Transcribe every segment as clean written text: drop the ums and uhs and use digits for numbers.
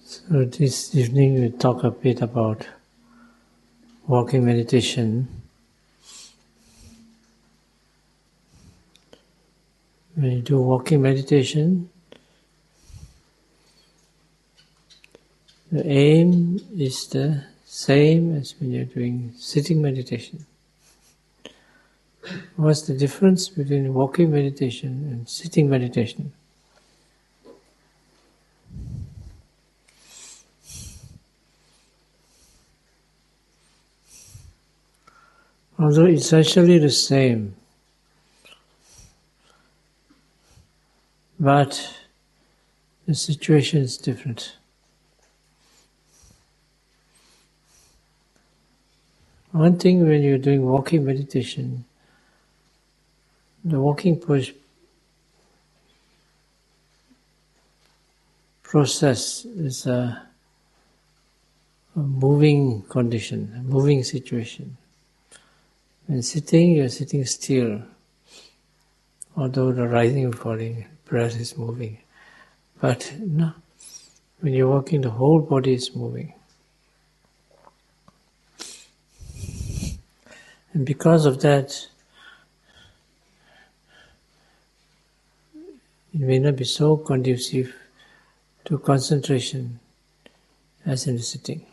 So this evening we talk a bit about walking meditation. When you do walking meditation, the aim is the same as when you're doing sitting meditation. What's the difference between walking meditation and sitting meditation? Although essentially the same, but the situation is different. One thing when you're doing walking meditation, the walking process is a moving condition, a moving situation. When sitting, you're sitting still, although the rising and falling breath is moving. But no, when you're walking, the whole body is moving. And because of that, it may not be so conducive to concentration as in the sitting.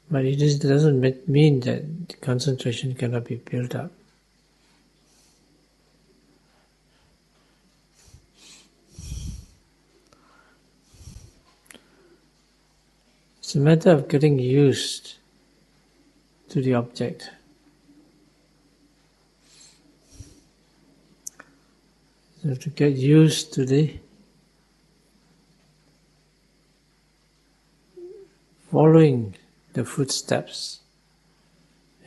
But it doesn't mean that concentration cannot be built up. It's a matter of getting used to the object. So to get used to the following the footsteps,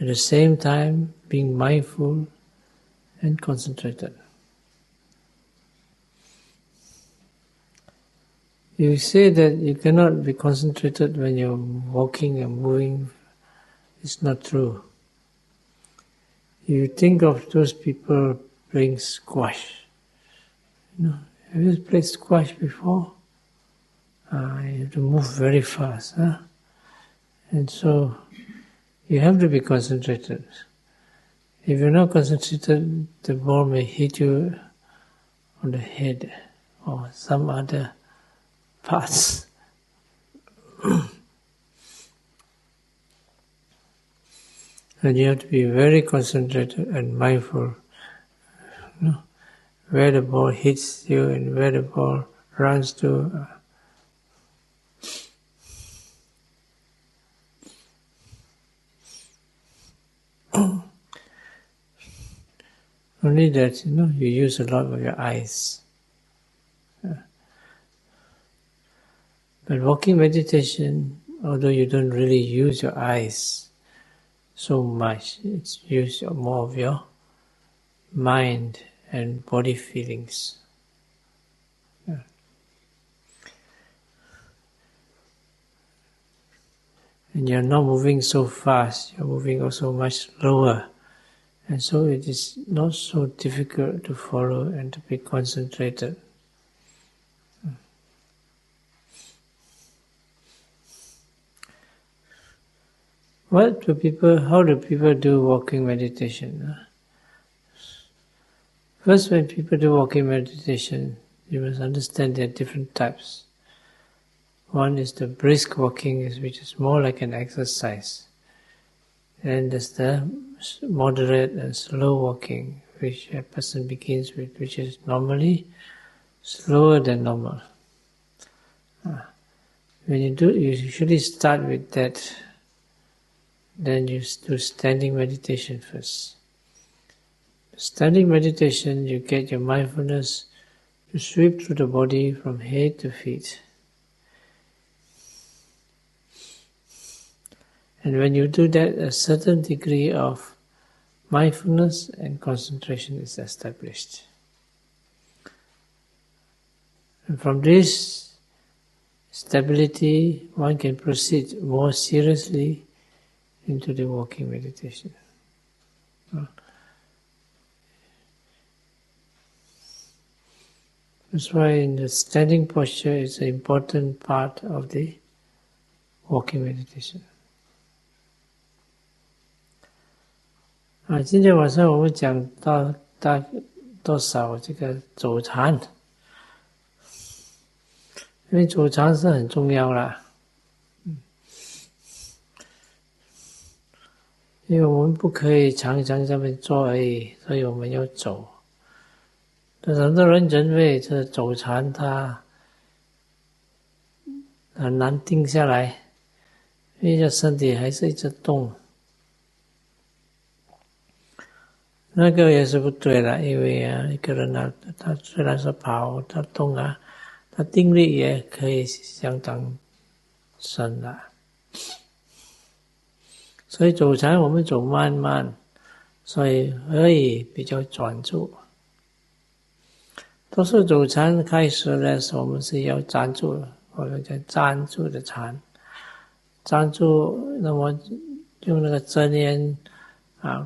at the same time being mindful and concentrated. You say that you cannot be concentrated when you're walking and moving. It's not true. You think of those people playing squash. Have you played squash before? You have to move very fast, huh? And so you have to be concentrated. If you're not concentrated, the ball may hit you on the head or some other parts. And you have to be very concentrated and mindful, where the ball hits you and where the ball runs to. Only that, you use a lot of your eyes. But walking meditation, although you don't really use your eyes so much, it's use more of your mind and body feelings. And you're not moving so fast, you're moving also much slower. And so it is not so difficult to follow and to be concentrated. How do people do walking meditation? First, when people do walking meditation, you must understand there are different types. One is the brisk walking, which is more like an exercise. And there's the moderate and slow walking, which a person begins with, which is normally slower than normal. When you usually start with that. Then you do standing meditation first. Standing meditation, you get your mindfulness to sweep through the body from head to feet. And when you do that, a certain degree of mindfulness and concentration is established. And from this stability, one can proceed more seriously into the walking meditation. That's why the standing posture is an important part of the walking meditation. 今天晚上我们讲到多少这个走禅，因为走禅是很重要啦。因为我们不可以常常在那边坐而已，所以我们要走。但是很多人认为这走禅它很难定下来，因为这身体还是一直动。那个也是不对的，因为一个人他虽然是跑，他动他定力也可以相当深的。所以走禅我们走慢慢，所以可以比较专注。多数走禅开始的时候，我们是要专注的，或者叫专注的禅。专注，那么用那个正念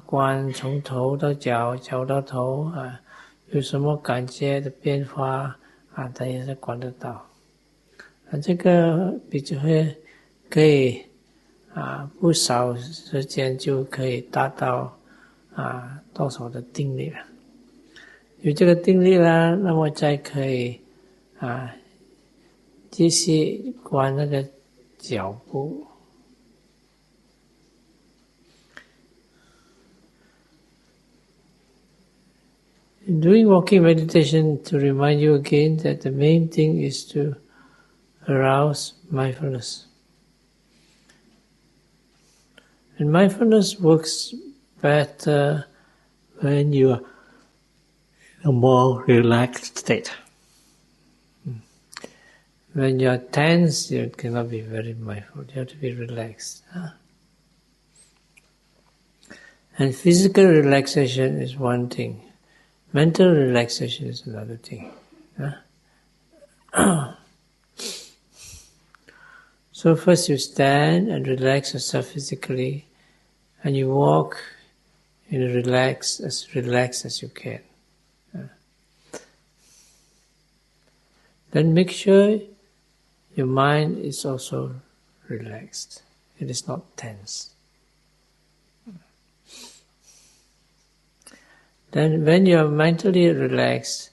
观从头到脚，脚到头有什么感觉的变化它也是观得到。这个比较可以不少时间就可以达到多少的定力了。有这个定力了，那么再可以继续观那个脚步。In doing walking meditation, to remind you again that the main thing is to arouse mindfulness. And mindfulness works better when you are in a more relaxed state. When you are tense, you cannot be very mindful. You have to be relaxed. And physical relaxation is one thing. Mental relaxation is another thing. So first you stand and relax yourself physically, and you walk in relaxed as you can. Then make sure your mind is also relaxed. It is not tense. Then when you are mentally relaxed,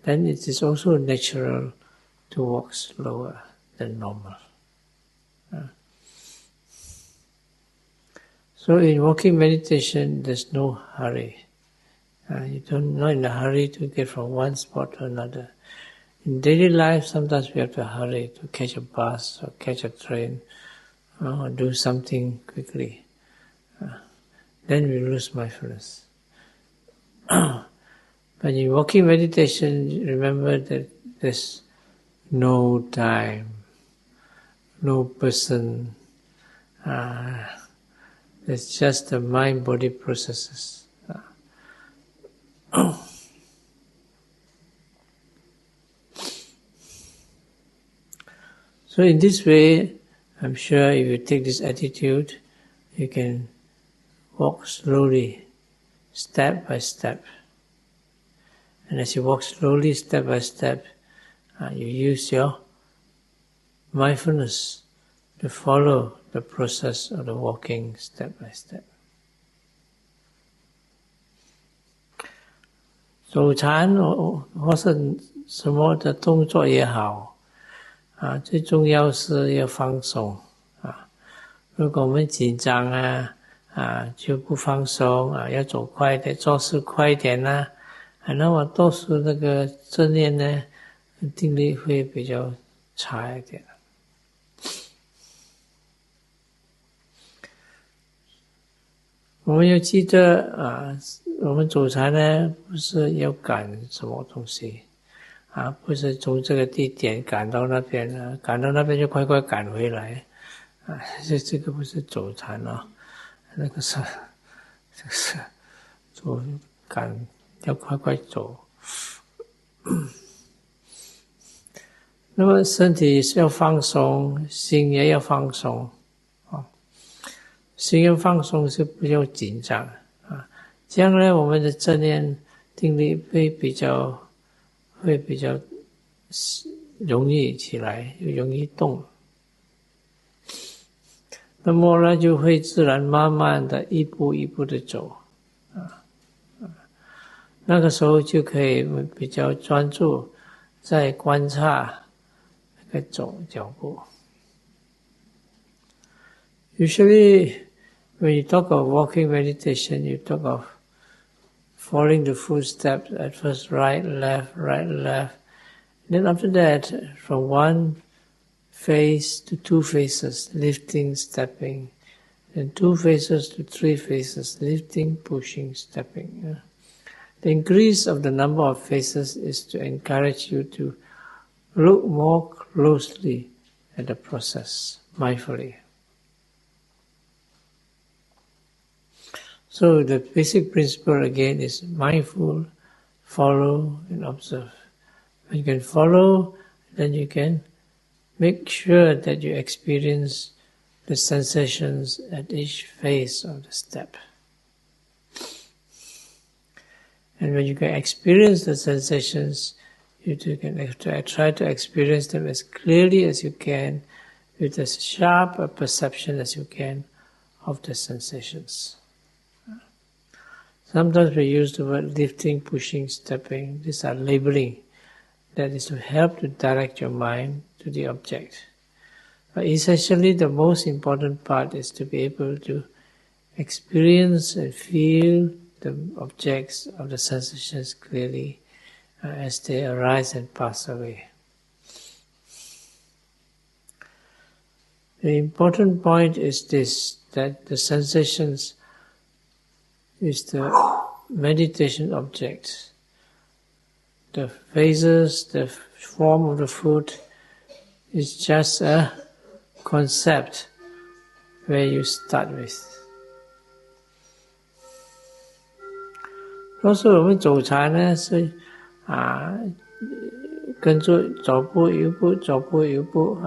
then it is also natural to walk slower than normal. So in walking meditation, there's no hurry. You're not in a hurry to get from one spot to another. In daily life, sometimes we have to hurry to catch a bus or catch a train or do something quickly. Then we lose mindfulness. But in walking meditation, remember that there's no time, no person. It's just the mind-body processes. So in this way, I'm sure if you take this attitude, you can walk slowly, step by step. And as you walk slowly, step by step, you use your mindfulness to follow the process of the walking step by step. 走禅或是什么的动作也好，最重要是要放松。如果我们紧张就不放松要走快一点，做事快一点那么多数那个正念呢，定力会比较差一点。我们要记得我们走禅呢，不是要赶什么东西不是从这个地点赶到那边赶到那边就快快赶回来这个不是走禅那个是走赶要快快走。那么身体是要放松，心也要放松心要放松是不要紧张这样呢，我们的正念定力会比较容易起来，又容易动。那么呢，就会自然慢慢的一步一步的走，那个时候就可以比较专注在观察那个脚步。Usually, when you talk of walking meditation, you talk of following the footsteps, at first right, left, then after that, from one face to two faces, lifting, stepping, then two faces to three faces, lifting, pushing, stepping. The increase of the number of faces is to encourage you to look more closely at the process, mindfully. So the basic principle again is mindful, follow and observe. When you can follow, then you can make sure that you experience the sensations at each phase of the step. And when you can experience the sensations, you can try to experience them as clearly as you can, with as sharp a perception as you can of the sensations. Sometimes we use the word lifting, pushing, stepping. These are labeling. That is to help to direct your mind to the object. But essentially the most important part is to be able to experience and feel the objects of the sensations clearly as they arise and pass away. The important point is this, that the sensations is the meditation object. The phases, the form of the foot is just a concept where you start with. 多数我们走禅呢是跟着走步一步，走步一步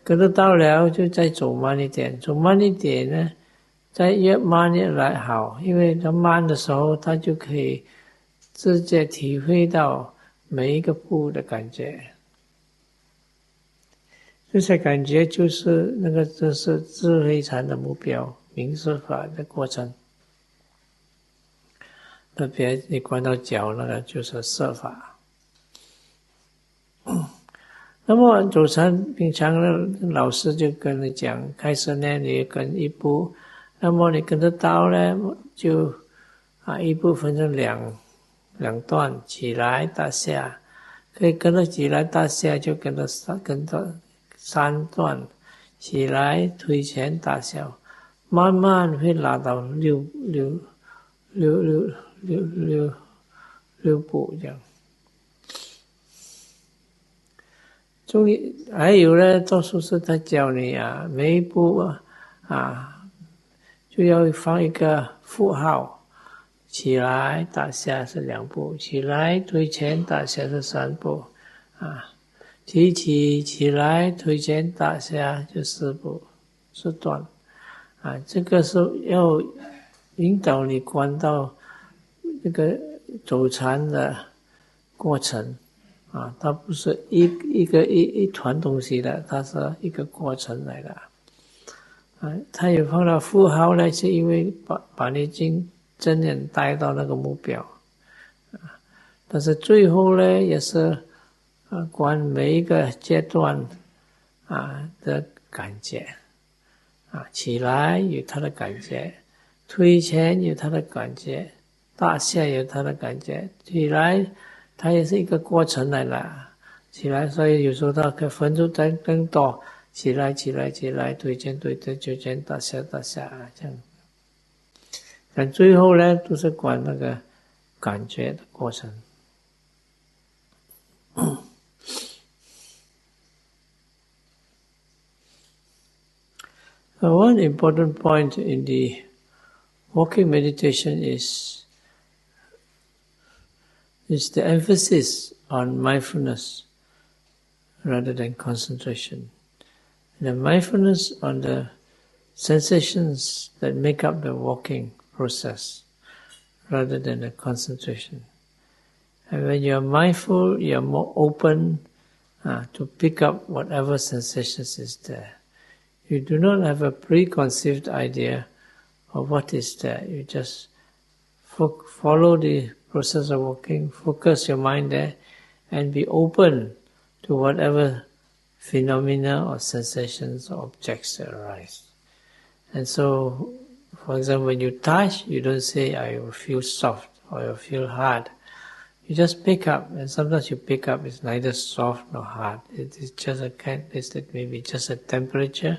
跟着到了就再走慢一点，走慢一点呢，再越慢越来好，因为它慢的时候，它就可以直接体会到每一个步的感觉。这些感觉就是这是智慧禅的目标，明示法的过程。特别你观到脚那个就是色法。那么走禅平常的老师就跟你讲，开始呢你跟一步，那么你跟着到呢就一步分成两段，起来打下，可以跟着起来打下就跟着三段，起来推前打下，慢慢会拉到六步这样。还有呢，多数是他教你每一步就要放一个符号，起来打下是2步，起来推前打下是3步提起起来推前打下就4步4段这个是要引导你观到这个走禅的过程它不是一团东西的，它是一个过程来的它有放到符号呢，是因为把你真正带到那个目标但是最后呢，也是观每一个阶段的感觉起来有它的感觉，推前有它的感觉，大下有它的感觉，起来它也是一个过程来了。起来，所以有时候它可以分出更多，起来，推前，就前，大下这样。但最后呢，都是管那个感觉的过程。One important point in the walking meditation is the emphasis on mindfulness rather than concentration. The mindfulness on the sensations that make up the walking process rather than the concentration. And when you are mindful, you are more open to pick up whatever sensations is there. You do not have a preconceived idea of what is there. You just follow the process of walking, focus your mind there, and be open to whatever phenomena or sensations or objects that arise. And so, for example, when you touch, you don't say, I will feel soft or I will feel hard. You just pick up, and sometimes you pick up, it's neither soft nor hard. It is just a kind, it's maybe just a temperature,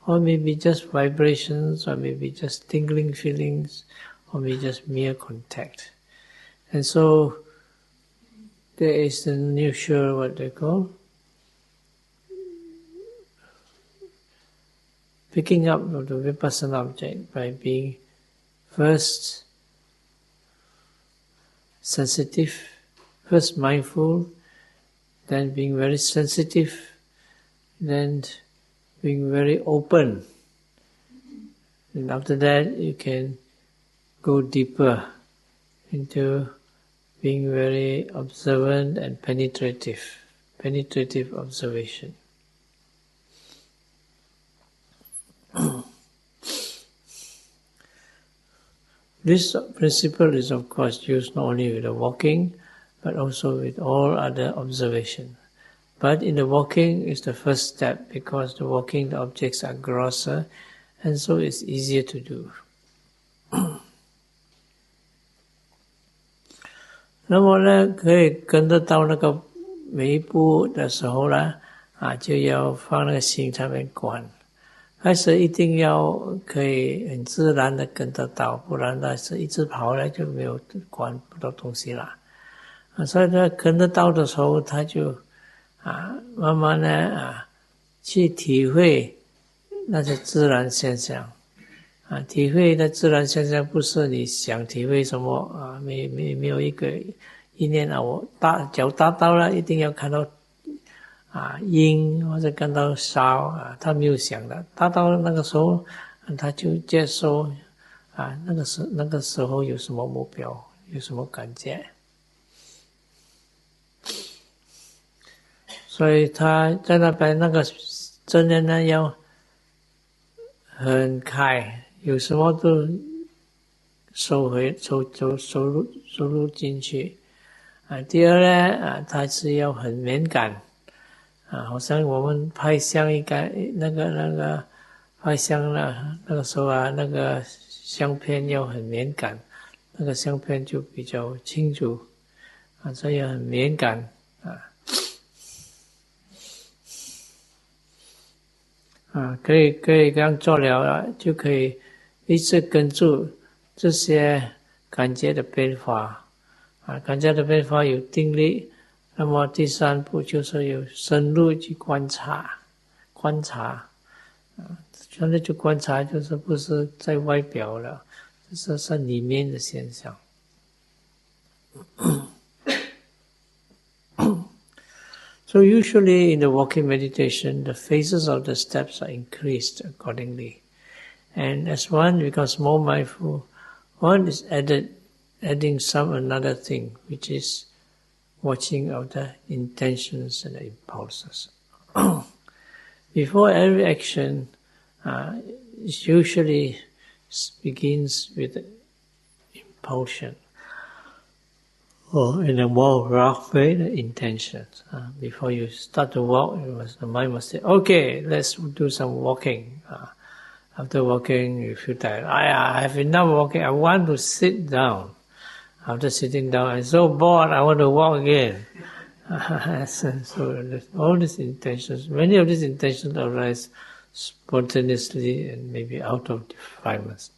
or maybe just vibrations, or maybe just tingling feelings, or maybe just mere contact. And so, there is the unusual, what they call, picking up of the Vipassana object by being first sensitive, first mindful, then being very sensitive, then being very open. And after that, you can go deeper into being very observant and penetrative observation. This principle is of course used not only with the walking, but also with all other observation. But in the walking is the first step, because the walking the objects are grosser, and so it's easier to do. 那么呢，可以跟得到那个每一步的时候呢，就要放那个心上面观。开始一定要可以很自然的跟得到，不然呢是一直跑来就没有观不到东西了。所以呢跟得到的时候，他就慢慢的去体会那些自然现象。体会的自然现象不是你想体会什么没有一个意念我脚踏到了一定要看到阴或者看到烧他没有想的，踏到那个时候他就接受那个时候有什么目标，有什么感觉。所以他在那边那个真的呢要很开，有什么都收入进去。第二呢他是要很敏感。好像我们拍相那个拍相呢，那个时候那个相片要很敏感，那个相片就比较清楚所以很敏感可以这样做了就可以一直跟住这些感觉的变化感觉的变化有定力。那么第三步就是有深入去观察深入去观察就是不是在外表了，这是里面的现象。So usually in the walking meditation, the phases of the steps are increased accordingly. And as one becomes more mindful, one is adding some another thing, which is watching of the intentions and the impulses. Before every action, it usually begins with impulsion, or in a more rough way, the intentions. Before you start to walk, the mind must say, okay, let's do some walking. After walking, you feel tired. I have enough walking, I want to sit down. After sitting down, I'm so bored, I want to walk again. So all these intentions, many of these intentions arise spontaneously and maybe out of defilements.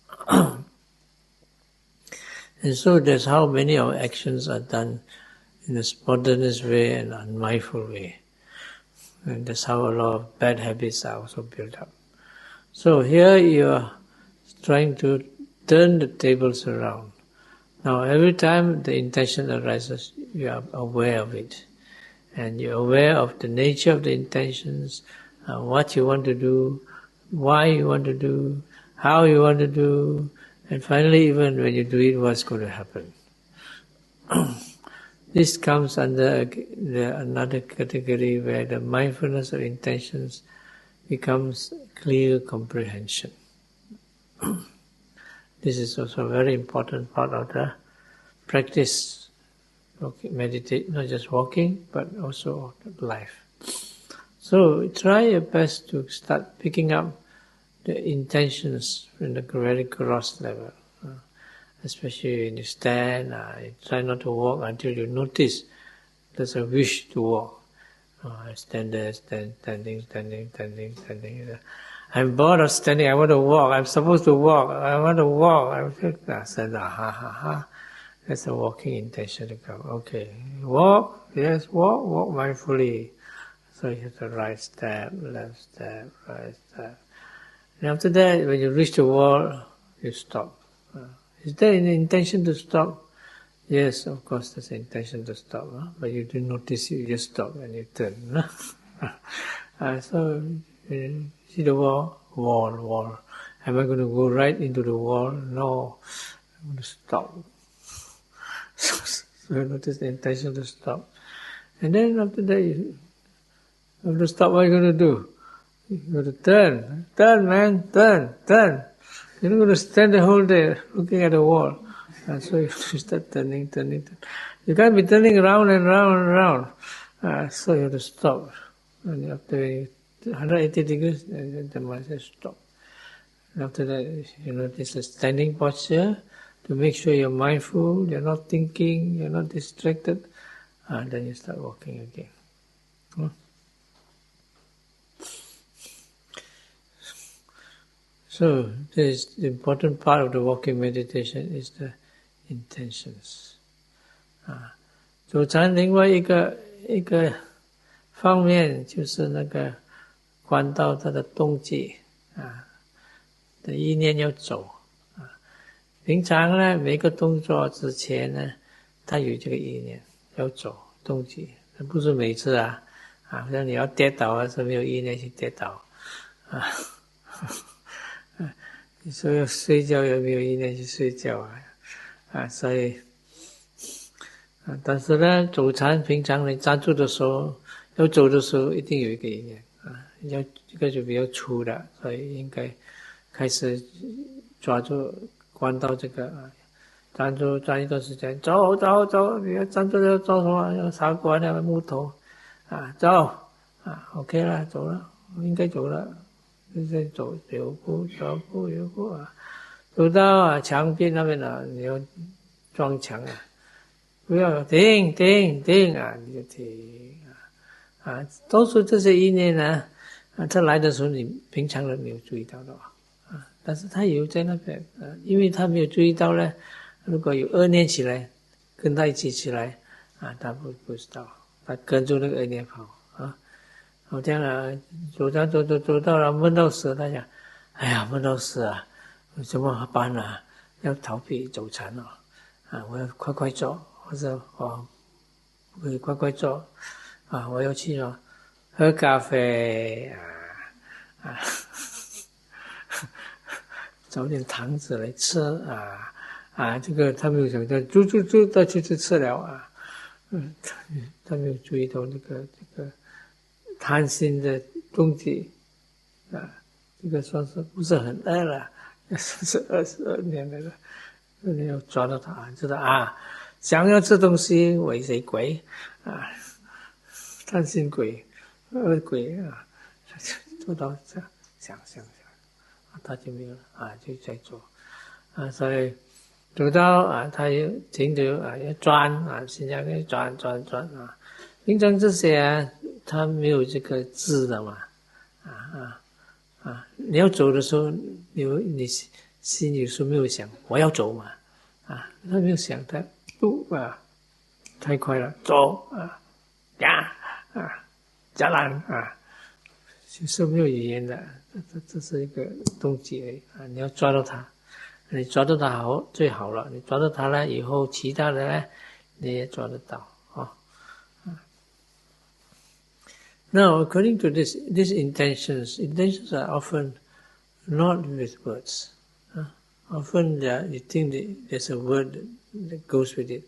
And so that's how many of our actions are done in a spontaneous way and unmindful way. And that's how a lot of bad habits are also built up. So here you are trying to turn the tables around. Now every time the intention arises, you are aware of it. And you're aware of the nature of the intentions, what you want to do, why you want to do, how you want to do, and finally even when you do it, what's going to happen. This comes under another category where the mindfulness of intentions becomes clear comprehension. This is also a very important part of the practice, meditate, not just walking, but also life. So try your best to start picking up the intentions from the very gross level. Especially when you stand, you try not to walk until you notice there's a wish to walk. I stand there, standing. I'm bored of standing, I want to walk, I'm supposed to walk, I want to walk. I said, that's a walking intention to come. Okay, walk, yes, walk mindfully. So you have the right step, left step, right step. And after that, when you reach the wall, you stop. Is there an intention to stop? Yes, of course there's an intention to stop. But you didn't notice, you just stop and you turn. So, see the wall. Am I going to go right into the wall? No, I'm going to stop. So you notice the intention to stop. And then after that, you have to stop, what are you going to do? You're going to turn. Turn, man, turn. You're not going to stand the whole day looking at the wall. And so you start turning. You can't be turning round and round. So you have to stop. And after 180 degrees, the mind says stop. And after that, you notice the standing posture to make sure you're mindful, you're not thinking, you're not distracted. And then you start walking again. So, the important part of the walking meditation is the intentions. 走禅另外一个方面就是那个观到它的动机的意念要走。平常呢，每个动作之前呢，它有这个意念要走动机，不是每次好像你要跌倒是没有意念去跌倒你说要睡觉也没有意念去睡觉所以但是呢，走禅平常你站住的时候，要走的时候一定有一个意念要这个就比较粗的，所以应该开始抓住观到这个站住站一段时间，走，你要站住要做什么？要扫关那个木头走OK 了，走了，应该走了。再走有步走到墙壁那边你要撞墙不要停你就停多数这些意念呢它来的时候你平常人没有注意到的但是它有在那边因为他没有注意到呢，如果有恶念起来跟他一起起来他不知道，他跟着那个恶念跑好像走到了闷到死，他讲哎呀闷到死怎么办要逃避走禅我要快做，或者我可以快做我要去喝咖啡找点糖子来吃这个他没有想到猪到去吃了他没有注意到这个贪心的动机这个算是不是很恶了，是22年了你要抓到他，知道想要吃东西为谁鬼贪心鬼恶鬼做到这样想他就没有了就在做所以走到他又停留要转现在可以转平常这些他没有这个字的嘛你要走的时候你心有时候没有想我要走嘛他没有想他不太快了走加难就是没有语言的这是一个动机而已你要抓到它，你抓到它最好了，你抓到它了以后其他的呢你也抓得到Now, according to these intentions are often not with words. Often you think there's a word that goes with it.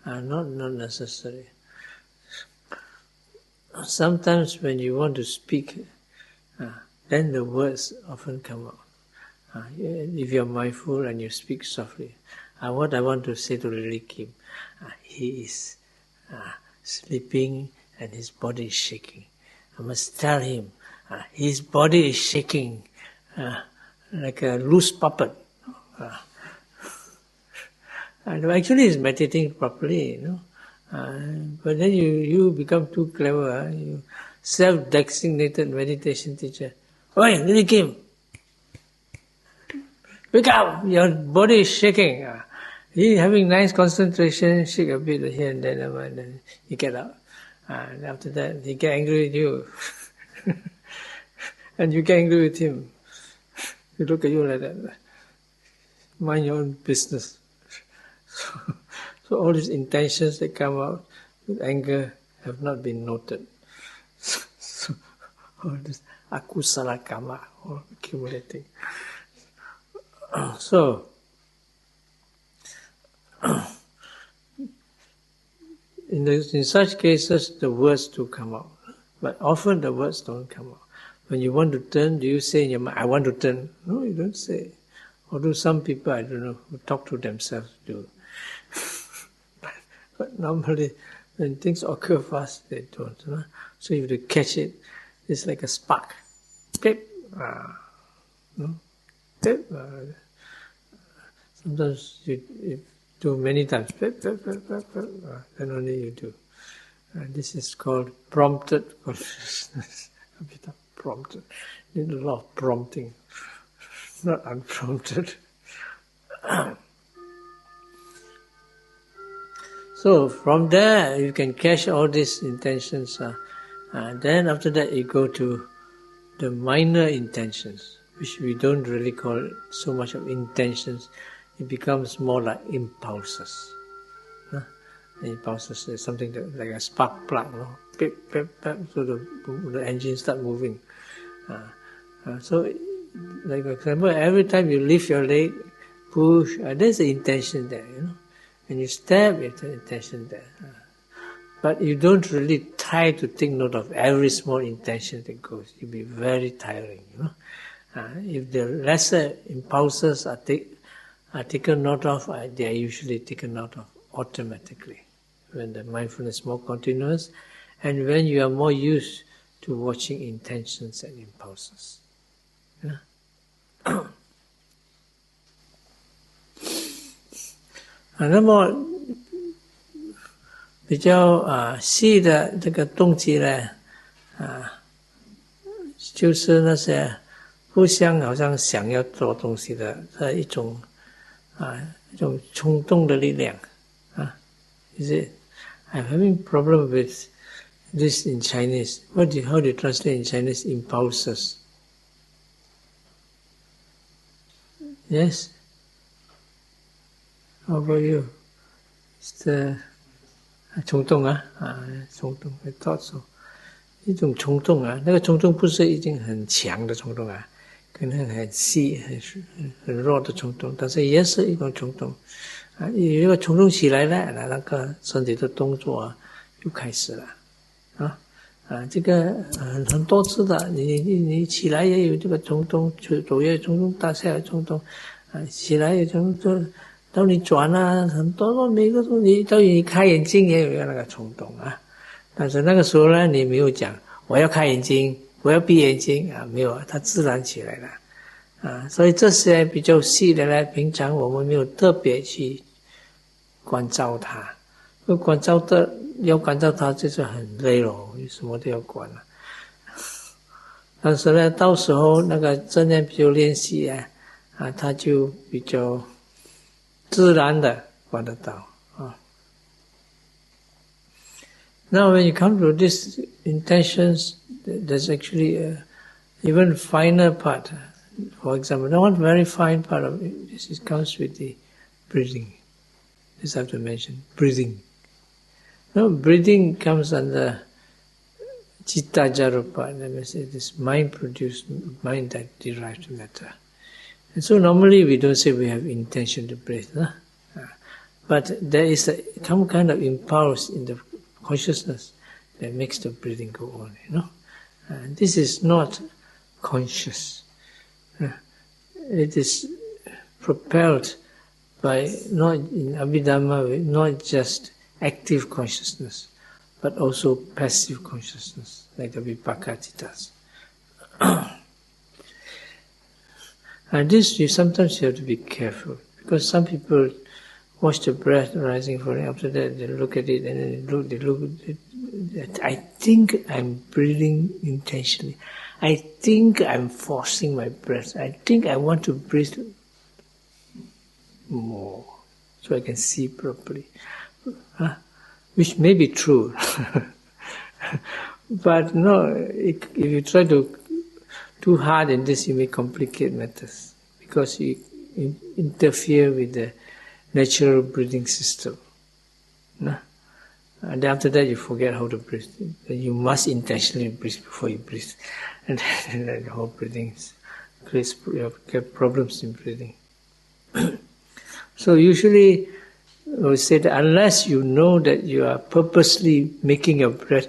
Not necessary. Sometimes when you want to speak, then the words often come out. If you're mindful and you speak softly, what I want to say to Lily Kim, he is sleeping and his body is shaking. I must tell him, his body is shaking like a loose puppet. And actually he's meditating properly, but then you become too clever. You self-designated meditation teacher. Oi, Lily Kim! Wake up! Your body is shaking. He having nice concentration, shake a bit here and there, and then you get up. And after that, he get angry with you. And you get angry with him. He look at you like that. Mind your own business. So all these intentions that come out with anger have not been noted. So all this akusala karma, all accumulating. So, in such cases, the words do come out. But often the words don't come out. When you want to turn, do you say in your mind, I want to turn? No, you don't say. Although some people, I don't know, who talk to themselves do. But normally, when things occur fast, they don't. So if you catch it, it's like a spark. Pip. Pip. Sometimes you do many times, then only you do. This is called prompted consciousness. A bit of prompted. Need a lot of prompting, not unprompted. So from there you can catch all these intentions. Then after that you go to the minor intentions, which we don't really call it so much of intentions. It becomes more like impulses. Impulses is something that, like a spark plug, pip, pip, pip, so the engine start moving. So, like for example, every time you lift your leg, push, there's the intention there, And you step, there's the intention there. But you don't really try to take note of every small intention that goes. You'll be very tiring, If the lesser impulses are taken note of, they are usually taken note of automatically when the mindfulness is more continuous and when you are more used to watching intentions and impulses. 那么比较细的这个动机呢，就是那些互相好像想要做东西的一种冲动的力量Is it? I'm having problem with this in Chinese. How do you translate in Chinese impulses? Yes? How about you? It's the 冲动冲动 I thought so. 一种冲动那个冲动不是一定很强的冲动可能很细很弱的冲动，但是也是一种冲动有一个冲动起来了，那个身体的动作就开始了这个很多次的，你起来也有这个冲动，左右冲动，大下有冲动起来有冲动，到你转很多每个都到你开眼睛也有那个冲动但是那个时候呢，你没有讲我要开眼睛，我要闭眼睛没有它自然起来了所以这些比较细的呢，平常我们没有特别去关照它，要关照它就是很累咯，什么都要管但是呢，到时候那个正念比较练习它就比较自然的管得到Now when you come to these intentions, there's actually a even finer part. For example, one very fine part of it, this comes with the breathing. This I have to mention, breathing. No, breathing comes under citta jarupa, that means it is mind-produced, mind that derives matter. And so normally we don't say we have intention to breathe. But there is some kind of impulse in the consciousness that makes the breathing go on, this is not conscious. It is propelled by, not in Abhidhamma, not just active consciousness, but also passive consciousness, like the Vipassana. And this, sometimes you have to be careful, because some people watch the breath rising for it, after that they look at it and then they look I think I'm breathing intentionally. I think I'm forcing my breath. I think I want to breathe more so I can see properly. Which may be true. But no, if you try to too hard in this, you may complicate matters, because you interfere with the natural breathing system. And then after that you forget how to breathe. You must intentionally breathe before you breathe. And then the whole breathing creates problems in breathing. So usually we say that unless you know that you are purposely making your breath,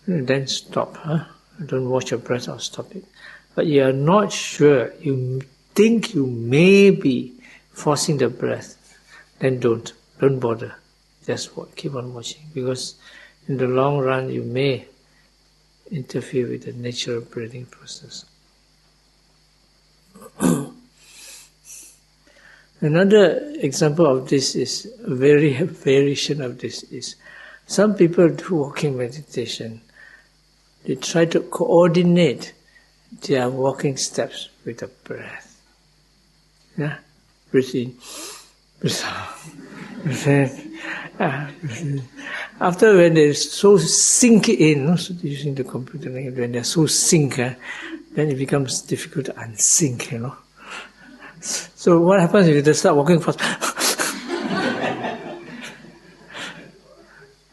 then stop. Don't watch your breath or stop it. But you are not sure, you think you may be forcing the breath, then don't bother. Just keep on watching, because in the long run you may interfere with the natural breathing process. Another example of this is, a variation of this is, some people do walking meditation, they try to coordinate their walking steps with the breath. Breathe in, breathe out, breathe in. After, when they so sink in, so using the computer, when they're so sink, then it becomes difficult to unsink, So what happens if they start walking fast?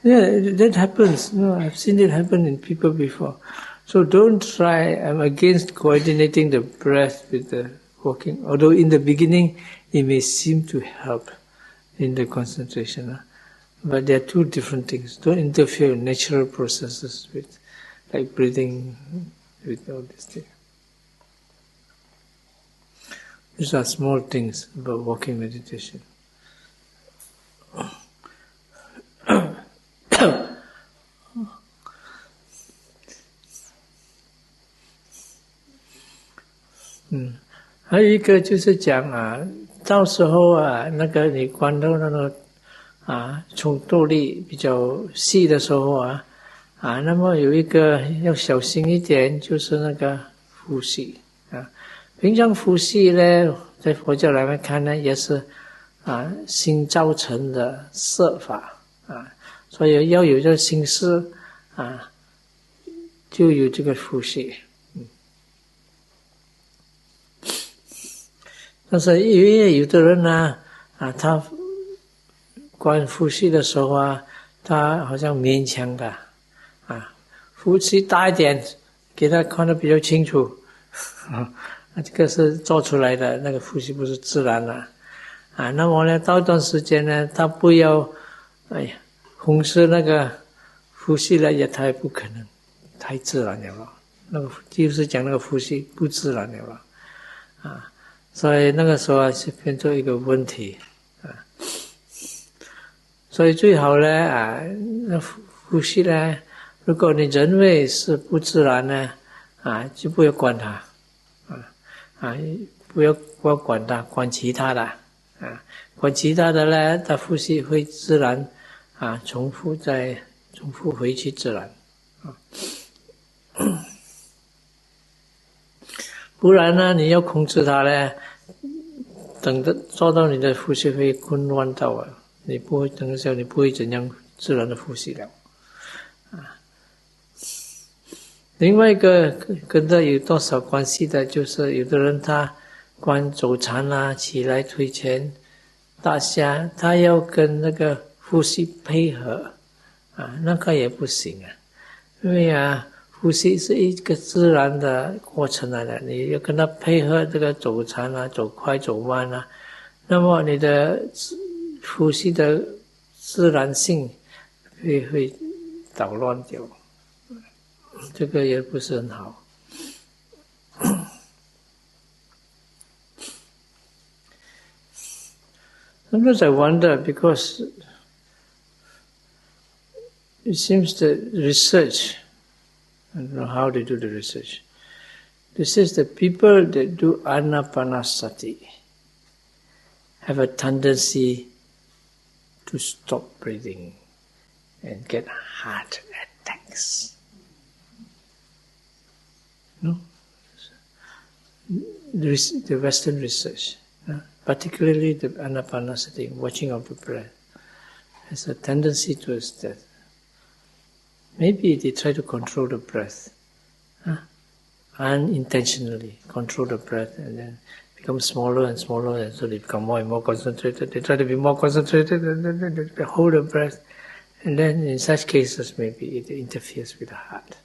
Yeah, that happens. I've seen it happen in people before. So don't try. I'm against coordinating the breath with the walking, although in the beginning it may seem to help in the concentration. But they are two different things. Don't interfere in natural processes with, like breathing, with all these things. These are small things about walking meditation. Mm. 还有一个就是讲到时候那个你观到那个冲动力比较细的时候那么有一个要小心一点，就是那个呼吸平常呼吸呢，在佛教来看呢，也是心造成的色法所以要有这个心思就有这个呼吸。但是因为有的人呢他观呼吸的时候他好像勉强的呼吸大一点，给他看得比较清楚这个是做出来的，那个呼吸不是自然的那么呢，到一段时间呢，他不要控制那个呼吸了，也太不可能，太自然了那个就是讲那个呼吸不自然了所以那个时候是变成一个问题所以最好呢那呼吸呢，如果你认为是不自然呢就不要管它不要管它，管其他的管其他的呢，它呼吸会自然重复回去自然不然呢，你要控制它呢，等着做到你的呼吸会混乱到你不会等一下你不会怎样自然的呼吸了另外一个跟这有多少关系的，就是有的人他观走禅起来推前大下，他要跟那个呼吸配合那个也不行因为呼吸是一个自然的过程来的，你要跟它配合这个走禅走快走慢那么你的呼吸的自然性会捣乱掉，这个也不是很好。Sometimes I wonder, because it seems that research, I don't know how they do the research, this is the people that do anapanasati have a tendency to stop breathing and get heart attacks. No? The Western research, particularly the anapanasati, watching of the breath, has a tendency towards that. Maybe they try to control the breath, unintentionally control the breath, and then become smaller and smaller, and so they become more and more concentrated. They try to be more concentrated, and then they hold the breath, and then in such cases maybe it interferes with the heart.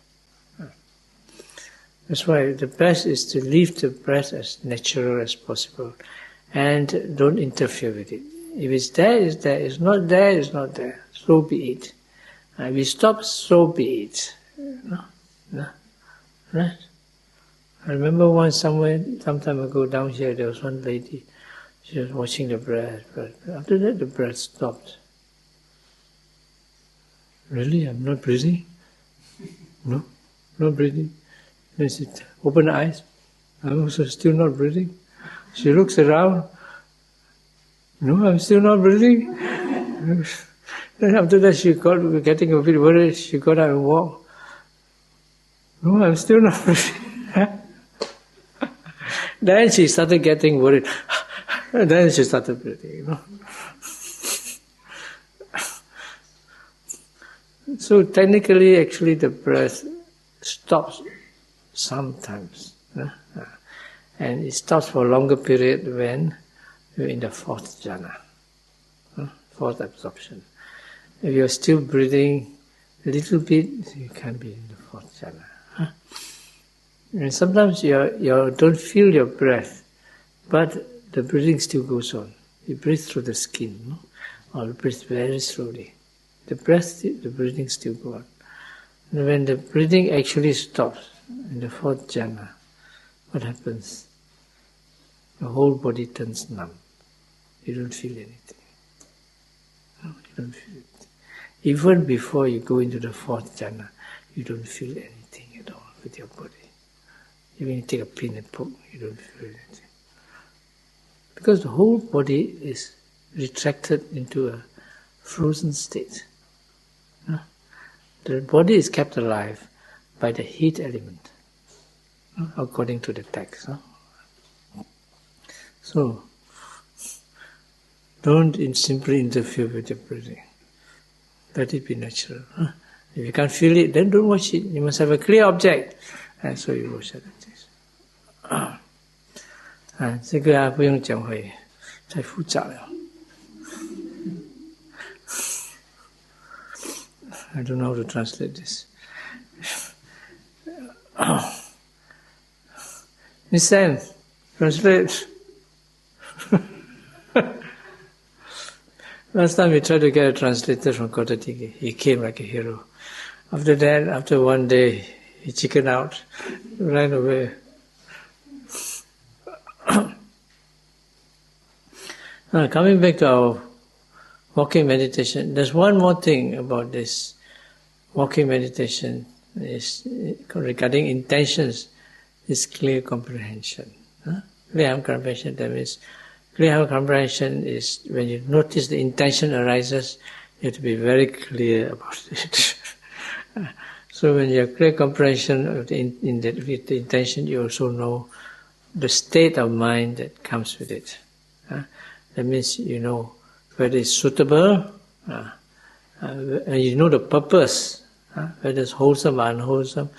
That's why the best is to leave the breath as natural as possible, and don't interfere with it. If it's there, it's there. It's not there, it's not there. So be it. If we stop, so be it. No. Right? I remember some time ago down here, there was one lady, she was watching the breath, but after that the breath stopped. Really? I'm not breathing? No, not breathing. Then she opened her eyes. I'm also still not breathing. She looks around. No, I'm still not breathing. Then after that she got getting a bit worried. She got up and walked. No, I'm still not breathing. Then she started getting worried. Then she started breathing, So technically, actually, the breath stops sometimes. And it stops for a longer period when you're in the fourth jhana, fourth absorption. If you're still breathing a little bit, you can't be in the fourth jhana. And sometimes you don't feel your breath, but the breathing still goes on. You breathe through the skin, or you breathe very slowly. The breathing still goes on. And when the breathing actually stops in the fourth jhana, what happens? The whole body turns numb. You don't feel anything. No, you don't feel anything. Even before you go into the fourth jhana, you don't feel anything at all with your body. Even if you take a pin and poke, you don't feel anything. Because the whole body is retracted into a frozen state. The body is kept alive by the heat element, according to the text. So, don't simply interfere with your breathing. Let it be natural. If you can't feel it, then don't watch it. You must have a clear object. And so you watch other things. 这个不用讲会太复杂了。I don't know how to translate this. Miss Sam, translate. Last time we tried to get a translator from Kota Tinggi. He came like a hero. After that, after one day, he chickened out, ran away. Now, coming back to our walking meditation, there's one more thing about this walking meditation is regarding intentions, is clear comprehension. Clear comprehension, that means clear comprehension is when you notice the intention arises, you have to be very clear about it. So when you have clear comprehension of with the intention, you also know the state of mind that comes with it. That means you know whether it's suitable, and you know the purpose, whether it's wholesome or unwholesome.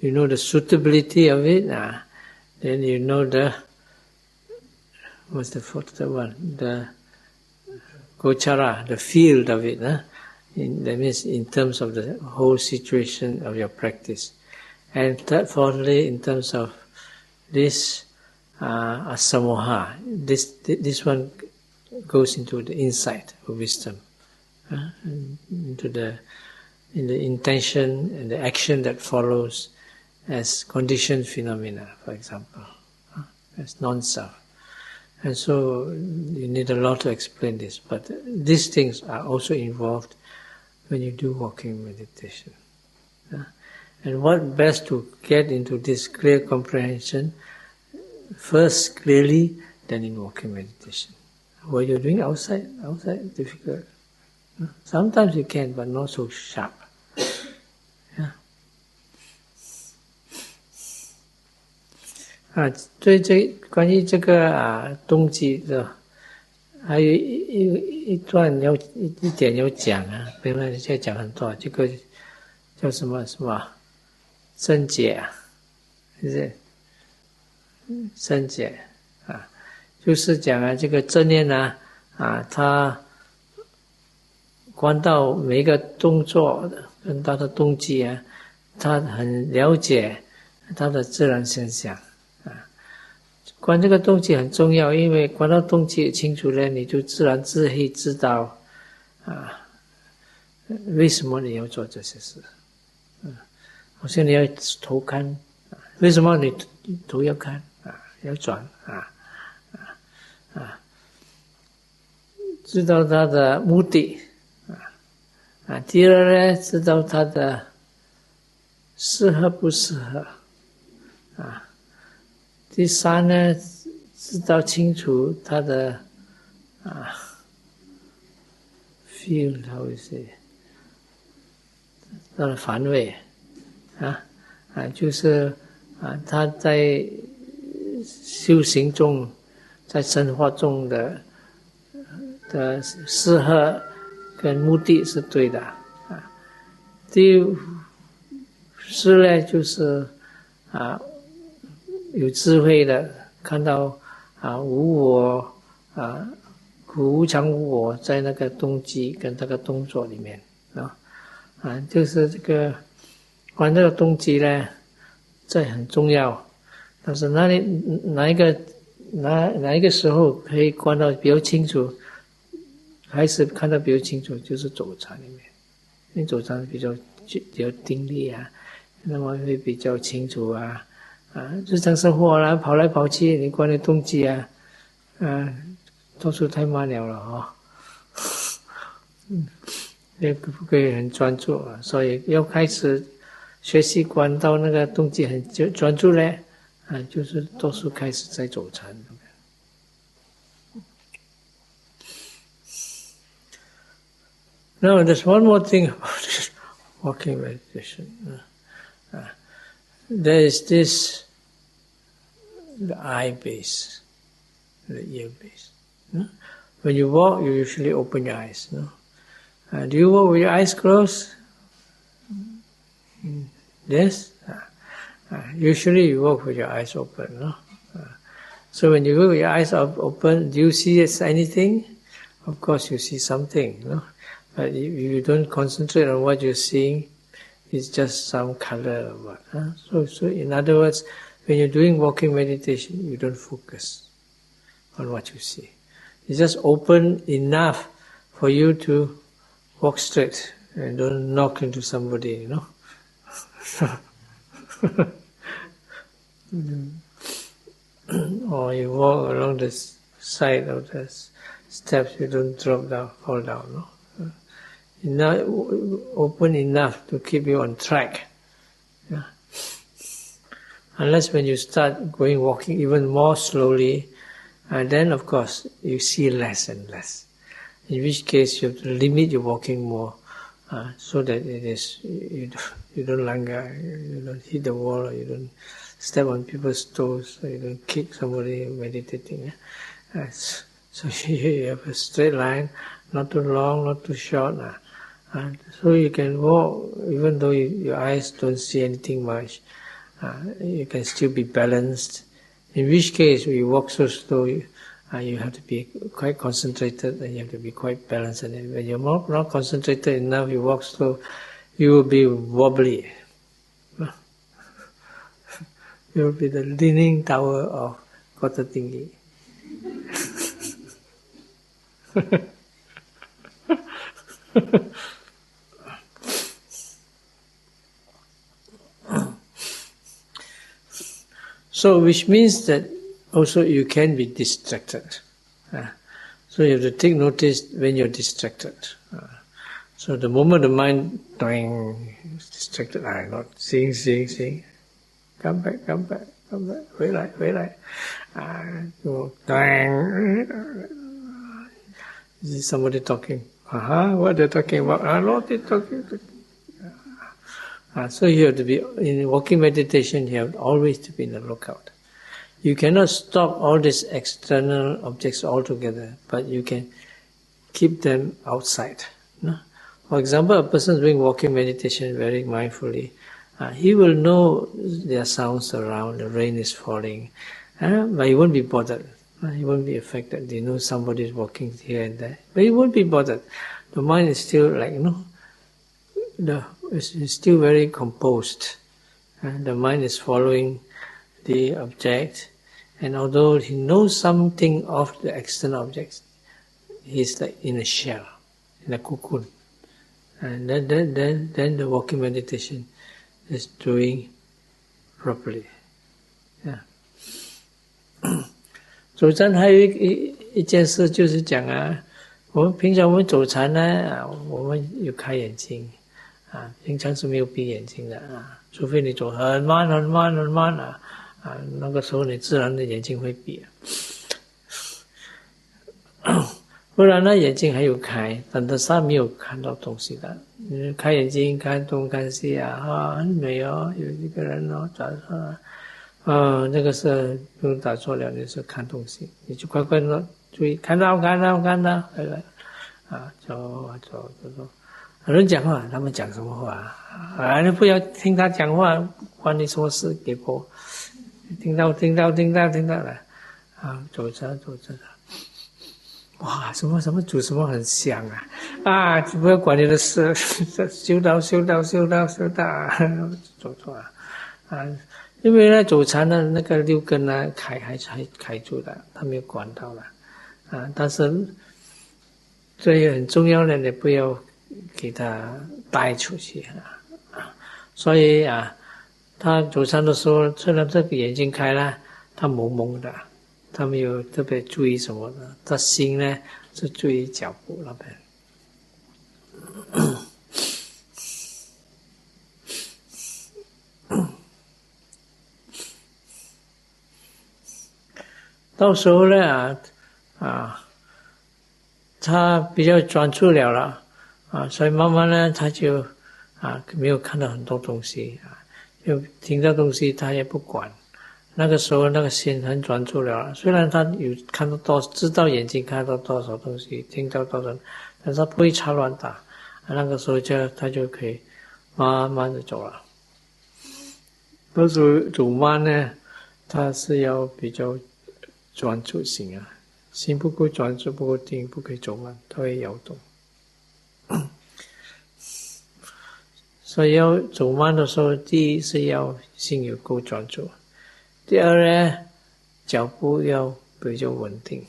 You know the suitability of it. Then you know the, what's the fourth one? The gochara, the field of it. That means in terms of the whole situation of your practice. And fourthly, in terms of this asamoha, this one goes into the insight of wisdom, into in the intention and the action that follows as conditioned phenomena, for example, as non-self. And so you need a lot to explain this, but these things are also involved when you do walking meditation. And what best to get into this clear comprehension, first clearly, then in walking meditation. What you're doing outside difficult. Sometimes you can, but not so sharp. Yeah. 关于这个冬季的，还有一点要讲啊，不然现在讲很多，这个叫什么生解啊，是不是？生解啊，就是讲啊，这个正念啊，它观到每一个动作跟它的动机啊，它很了解它的自然现象。观这个动机很重要，因为观到动机清楚了，你就自然自会知道为什么你要做这些事。好像你要头看，为什么你头要看要转知道它的目的第二呢，知道它的适合不适合第三呢，知道清楚它的feel how to say 它的范围就是他在修行中，在生活中的适合跟目的是对的第四呢，就是有智慧的看到无我苦无常无我在那个动机跟那个动作里面就是这个观这个动机呢，这很重要。但是哪一个时候可以观到比较清楚，还是看到比较清楚，就是走禅里面。因为走禅比较定力那么会比较清楚日常生活跑来跑去，你观的动机到处太慢了也不可以很专注所以要开始学习观到那个动机很专注呢就是多数开始在走禅。Now there's one more thing about this walking meditation. There is this the eye base, the ear base. When you walk, you usually open your eyes. Do you walk with your eyes closed? Yes? Usually you walk with your eyes open. So when you walk with your eyes open, do you see anything? Of course you see something. But if you don't concentrate on what you're seeing, it's just some color or what. So in other words, when you're doing walking meditation, you don't focus on what you see. It's just open enough for you to walk straight and don't knock into somebody, Or you walk along the side of the steps, you don't drop down, fall down, Not open enough to keep you on track. Unless when you start walking even more slowly, then of course you see less and less. In which case you have to limit your walking more, so that you don't longer, you don't hit the wall, or you don't step on people's toes, or you don't kick somebody meditating. So you have a straight line, not too long, not too short. So you can walk, even though your eyes don't see anything much, you can still be balanced. In which case, when you walk so slow, you have to be quite concentrated and you have to be quite balanced. And when you're not concentrated enough, you walk slow, you will be wobbly. You will be the leaning tower of Kota Tinggi. So, which means that also you can be distracted. So you have to take notice when you're distracted. So the moment the mind is distracted, not seeing, come back, wait like. Is somebody talking? What they're talking about? Lord, they're talking. So you have to be, in walking meditation, you have always to be in the lookout. You cannot stop all these external objects altogether, but you can keep them outside. No? For example, a person doing walking meditation very mindfully, he will know there are sounds around, the rain is falling, but he won't be bothered. He won't be affected. He knows somebody is walking here and there, but he won't be bothered. The mind is still like, it's still very composed. The mind is following the object, and although he knows something of the external objects, he's like in a shell, in a cocoon. And then the walking meditation is doing properly. Yeah. 走禅还有一件事就是讲我们平常我们走禅呢，我们有开眼睛平常是没有闭眼睛的除非你走很慢那个时候你自然的眼睛会闭不然呢眼睛还有开，但是没有看到东西的。你开眼睛看东看西很美有一个人打坐那个是不用打坐了，你是看东西，你就乖乖的注意看到回来走。有人讲话，他们讲什么话你不要听他讲话，关你什么事？给我听到了走着哇，什么煮什么很香就不要管你的事，修道走因为呢走禅的那个六根呢还开住的，他没有管到了但是最很重要的，你不要给他带出去所以他走禅的时候，虽然这个眼睛开了，他蒙蒙的，他没有特别注意什么的，他心呢是注意脚步那边。到时候呢他比较专注了所以慢慢呢他就没有看到很多东西就听到东西他也不管。那个时候那个心很专注了，虽然他有看到知道眼睛看到多少东西，听到多少，但是他不会插乱打那个时候他就可以慢慢的走了。那时候走慢呢，他是要比较专注心心不够专注不够定，不可以走慢，他会摇动。所以要走慢的时候，第一是要心有够专注，第二呢，脚步要比较稳定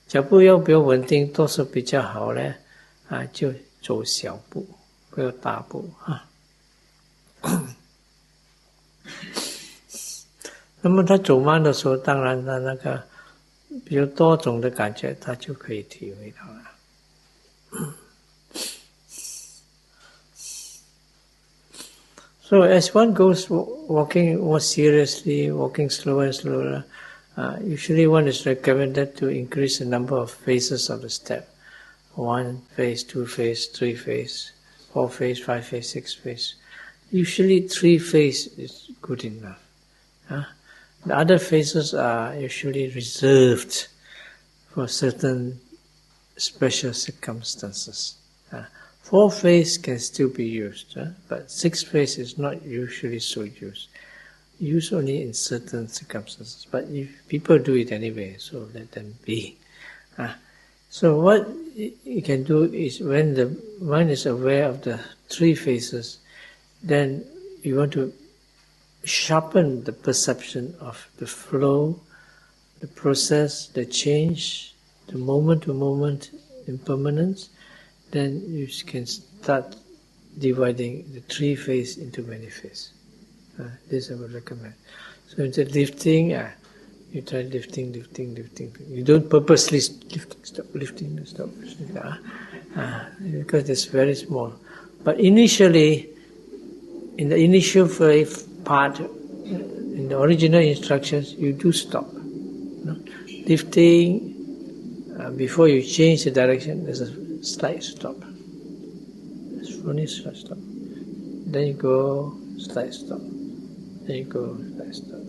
脚步要比较稳定，都是比较好呢就走小步，不要大步那么他走慢的时候，当然他那个比较多种的感觉，他就可以体会到了。So as one goes walking more seriously, walking slower and slower, usually one is recommended to increase the number of phases of the step. 1 phase, 2 phase, 3 phase, 4 phase, 5 phase, 6 phase. Usually 3 phase is good enough. The other phases are usually reserved for certain special circumstances. 4 phase can still be used, but 6 phase is not usually so used. Used only in certain circumstances, but if people do it anyway, so let them be. So what you can do is, when the mind is aware of the 3 phases, then you want to sharpen the perception of the flow, the process, the change, the moment-to-moment impermanence, then you can start dividing the 3 phase into many phases. This I would recommend. So instead of lifting, you try lifting. You don't purposely lifting, stop. Because it's very small. But initially, in the initial part, in the original instructions, you do stop. Lifting, before you change the direction, there's a slight stop. It's only a slight stop. Then you go, slight stop. Then you go, slight stop.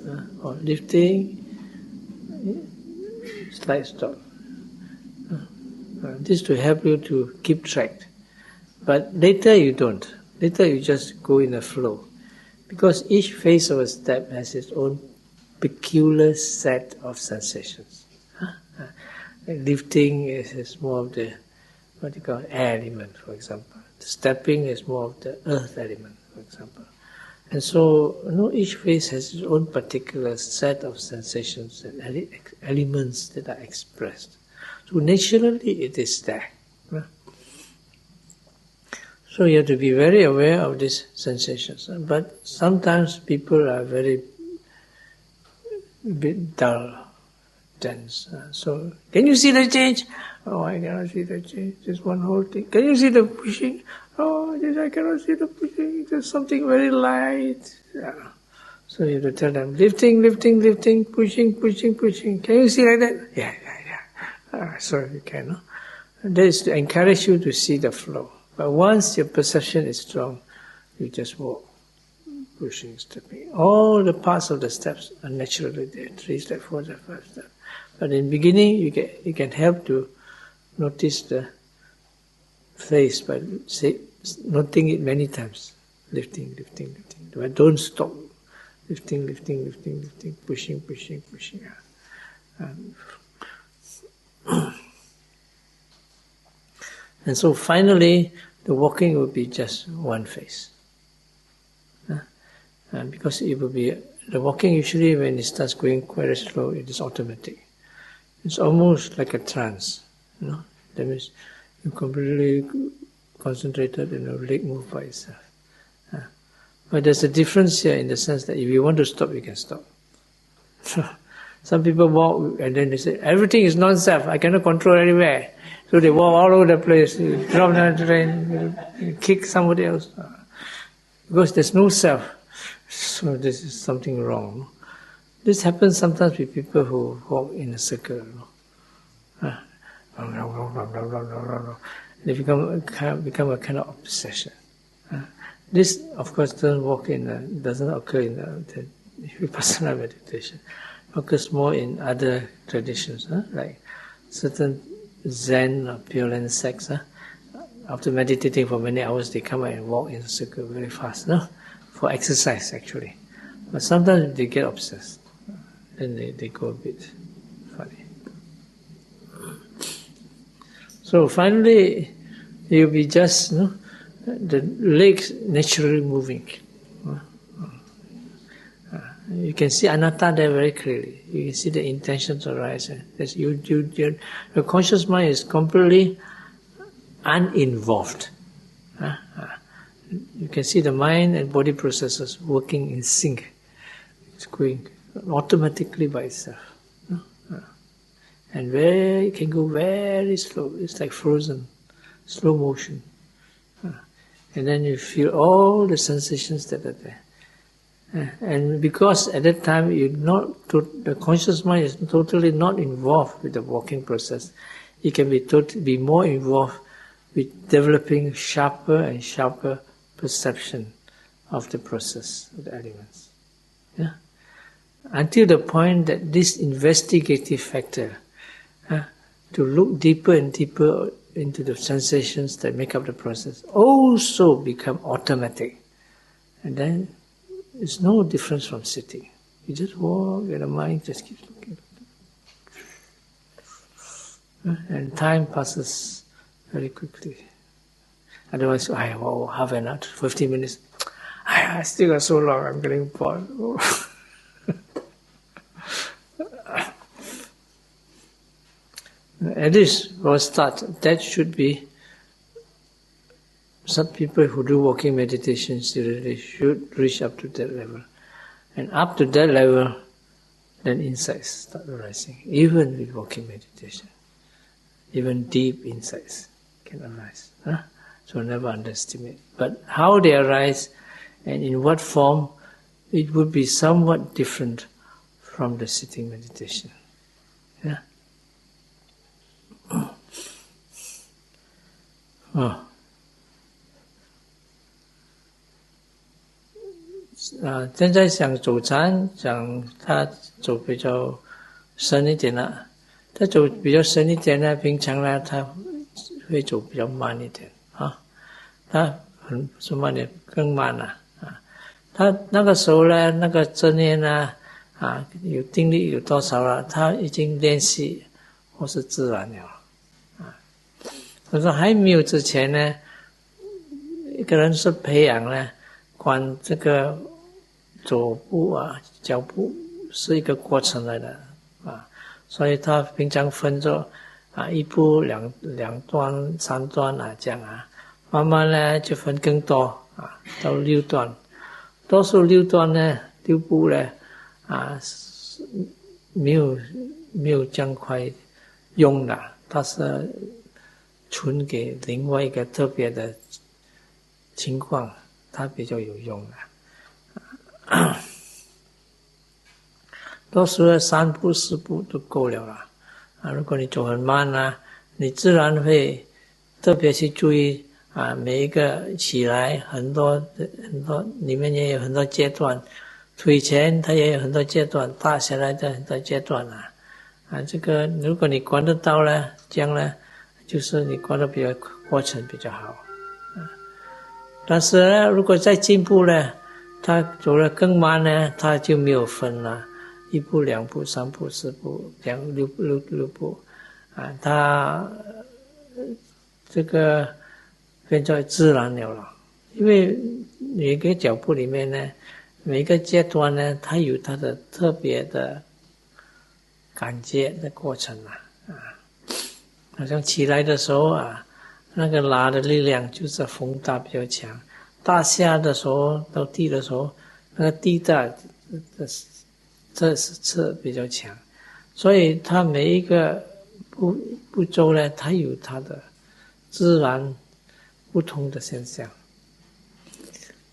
Or lifting, slight stop. This to help you to keep track. But later you don't. Later you just go in a flow. Because each phase of a step has its own peculiar set of sensations. Lifting is more of the, what you call, air element, for example. Stepping is more of the earth element, for example. And so, each phase has its own particular set of sensations and elements that are expressed. So naturally it is there. So you have to be very aware of these sensations. But sometimes people are very bit dull, tense. So, can you see the change? Oh, I cannot see the change. Just one whole thing. Can you see the pushing? Oh, I cannot see the pushing. There's something very light. So you have to tell them, lifting, pushing. Can you see like that? Yeah. So you can. No? That is to encourage you to see the flow. But once your perception is strong, you just walk, pushing, stepping. All the parts of the steps are naturally there. 3 steps, 4 steps, 5 steps. But in the beginning, you can help to notice the phase by noting it many times. Lifting. But don't stop. Lifting, pushing. And so finally, the walking will be just one phase. Because it will be, the walking usually when it starts going quite slow, it is automatic. It's almost like a trance. That means you're completely concentrated and the leg move by itself. But there's a difference here in the sense that if you want to stop, you can stop. Some people walk and then they say, everything is non-self, I cannot control anywhere. So they walk all over the place, drop down the drain, kick somebody else. Because there's no self. So this is something wrong. This happens sometimes with people who walk in a circle. They become a kind of obsession. This, of course, doesn't occur in the Vipassana meditation. It occurs more in other traditions, like certain Zen or Pure Land sects. After meditating for many hours, they come out and walk in a circle very fast, for exercise actually. But sometimes they get obsessed, then they go a bit funny. So finally, you'll be just the legs naturally moving. You can see anatta there very clearly. You can see the intentions arise. Your conscious mind is completely uninvolved. You can see the mind and body processes working in sync. It's going automatically by itself. And it can go very slow. It's like frozen, slow motion. And then you feel all the sensations that are there. And because at that time the conscious mind is totally not involved with the walking process, it can be more involved with developing sharper and sharper perception of the process of the elements. Until the point that this investigative factor, to look deeper and deeper into the sensations that make up the process, also become automatic. And then it's no difference from sitting. You just walk and the mind just keeps looking. And time passes very quickly. Otherwise, half an hour, 15 minutes. I still got so long, I'm getting bored. At least for a start, that should be. Some people who do walking meditation seriously should reach up to that level. And up to that level, then insights start arising, even with walking meditation. Even deep insights can arise. So never underestimate. But how they arise and in what form, it would be somewhat different from the sitting meditation. Yeah? Oh. 现在想走禅，讲他走比较深一点了。他走比较深一点呢，平常呢他会走比较慢一点啊。他很什么呢？更慢了啊。他那个时候呢，那个正念呢有定力有多少了？他已经练习或是自然了啊。可是还没有之前呢，一个人是培养呢，管这个。走步脚步是一个过程来的所以他平常分着一步两段三段这样慢慢呢就分更多到6段，多数6段呢6步呢没有这样快用的，它是存给另外一个特别的情况，它比较有用的。多数的3步4步都够了啦如果你走很慢你自然会特别去注意每一个起来很多里面也有很多阶段，腿前它也有很多阶段，大下来的很多阶段这个如果你观得到呢，这样呢就是你观得比较过程比较好但是呢如果再进步呢，他走得更慢呢，他就没有分了，1步2步3步4步这样6步他这个变成自然了因为每个脚步里面呢，每个阶段呢，它有它的特别的感觉的过程好像起来的时候那个拉的力量就是风大比较强。大下的时候到地的时候，那个地大这是比较强，所以它每一个步骤呢，它有它的自然不同的现象。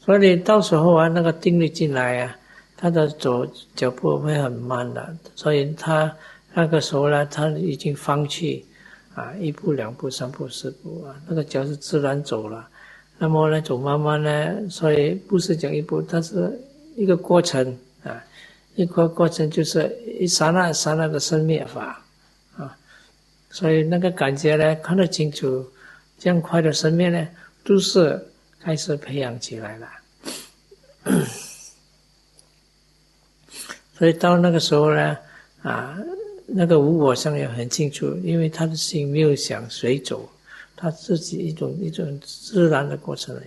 所以到时候那个定力进来他的脚步会很慢的，所以他那个时候呢，他已经放弃1步2步3步4步那个脚是自然走了。那么呢，走慢慢呢，所以不是讲一步，它是一个过程一个过程就是一刹那刹那的生灭法所以那个感觉呢，看得清楚，这样快的生灭呢，都是开始培养起来了。所以到那个时候呢，那个无我相也很清楚，因为他的心没有想随走。他自己一种自然的过程了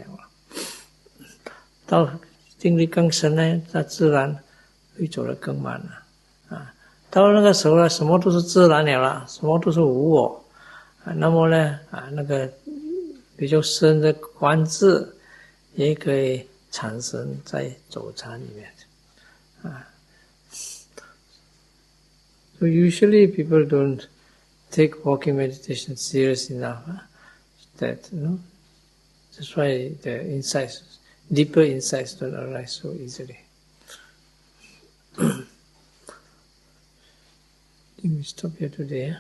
到定力更深呢，他自然会走得更慢了到那个时候呢，什么都是自然了什么都是无我那么呢那个比较深的观智也可以产生在走禅里面So usually people don't take walking meditation serious enough that that's why the insights, deeper insights don't arise so easily. I think we stop here today.